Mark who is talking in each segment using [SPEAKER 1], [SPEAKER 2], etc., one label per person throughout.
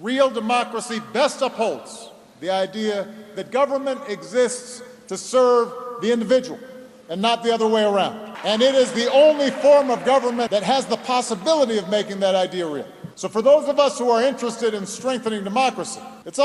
[SPEAKER 1] Real democracy best upholds the idea that government exists to serve the individual and not the other way around. And it is the only form of government that has the possibility of making that idea real. So for those of us who are interested in strengthening democracy, it's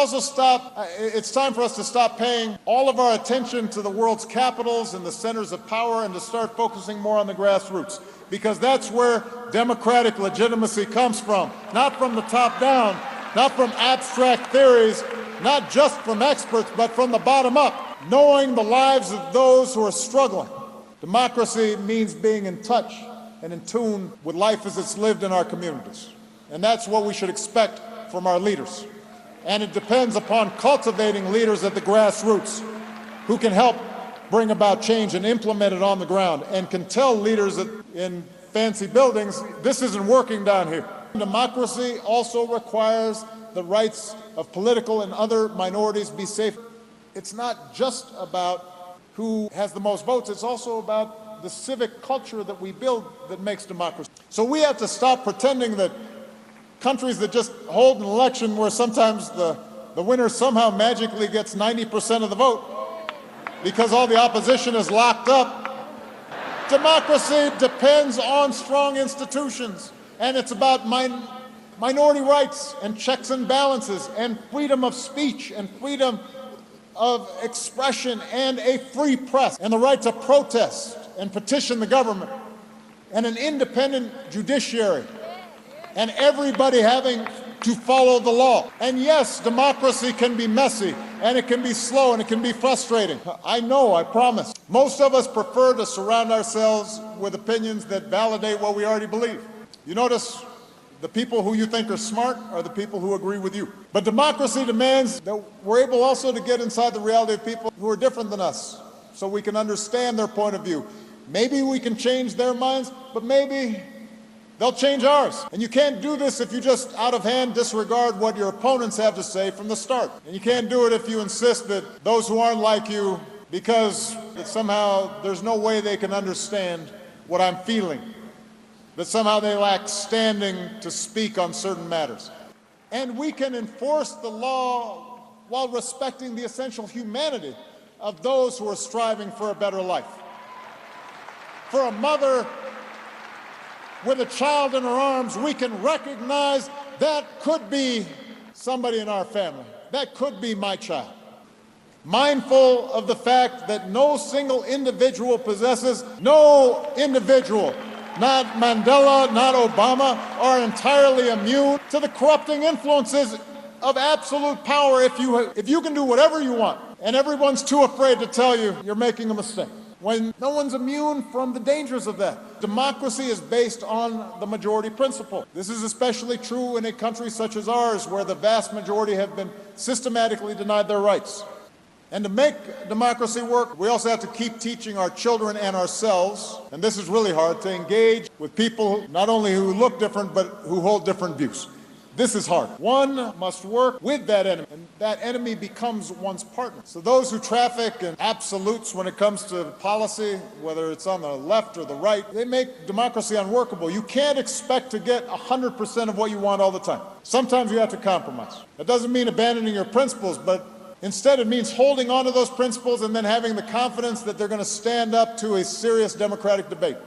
[SPEAKER 1] time for us to stop paying all of our attention to the world's capitals and the centers of power and to start focusing more on the grassroots, because that's where democratic legitimacy comes from, not from the top down, not from abstract theories, not just from experts, but from the bottom up, knowing the lives of those who are struggling. Democracy means being in touch and in tune with life as it's lived in our communities. And that's what we should expect from our leaders. And it depends upon cultivating leaders at the grassroots who can help bring about change and implement it on the ground and can tell leaders in fancy buildings, this isn't working down here. Democracy also requires the rights of political and other minorities be safe. It's not just about who has the most votes, it's also about the civic culture that we build that makes democracy. So we have to stop pretending that countries that just hold an election where sometimes the winner somehow magically gets 90% of the vote because all the opposition is locked up. Democracy depends on strong institutions, and it's about minority rights and checks and balances and freedom of speech and freedom of expression and a free press and the right to protest and petition the government and an independent judiciary and everybody having to follow the law. And yes, democracy can be messy, and it can be slow, and it can be frustrating. I know, I promise. Most of us prefer to surround ourselves with opinions that validate what we already believe. You notice the people who you think are smart are the people who agree with you. But democracy demands that we're able also to get inside the reality of people who are different than us, so we can understand their point of view. Maybe we can change their minds, but maybe they'll change ours. And you can't do this if you just out of hand disregard what your opponents have to say from the start. And you can't do it if you insist that those who aren't like you, because somehow there's no way they can understand what I'm feeling, that somehow they lack standing to speak on certain matters. And we can enforce the law while respecting the essential humanity of those who are striving for a better life. For a mother with a child in her arms, we can recognize that could be somebody in our family. That could be my child. Mindful of the fact that no single individual possesses, no individual, not Mandela, not Obama, are entirely immune to the corrupting influences of absolute power if you can do whatever you want, and everyone's too afraid to tell you you're making a mistake, when no one's immune from the dangers of that. Democracy is based on the majority principle. This is especially true in a country such as ours, where the vast majority have been systematically denied their rights. And to make democracy work, we also have to keep teaching our children and ourselves, and this is really hard, to engage with people not only who look different, but who hold different views. This is hard. One must work with that enemy, and that enemy becomes one's partner. So those who traffic in absolutes when it comes to policy, whether it's on the left or the right, they make democracy unworkable. You can't expect to get 100% of what you want all the time. Sometimes you have to compromise. That doesn't mean abandoning your principles, but instead, it means holding on to those principles and then having the confidence that they're going to stand up to a serious democratic debate.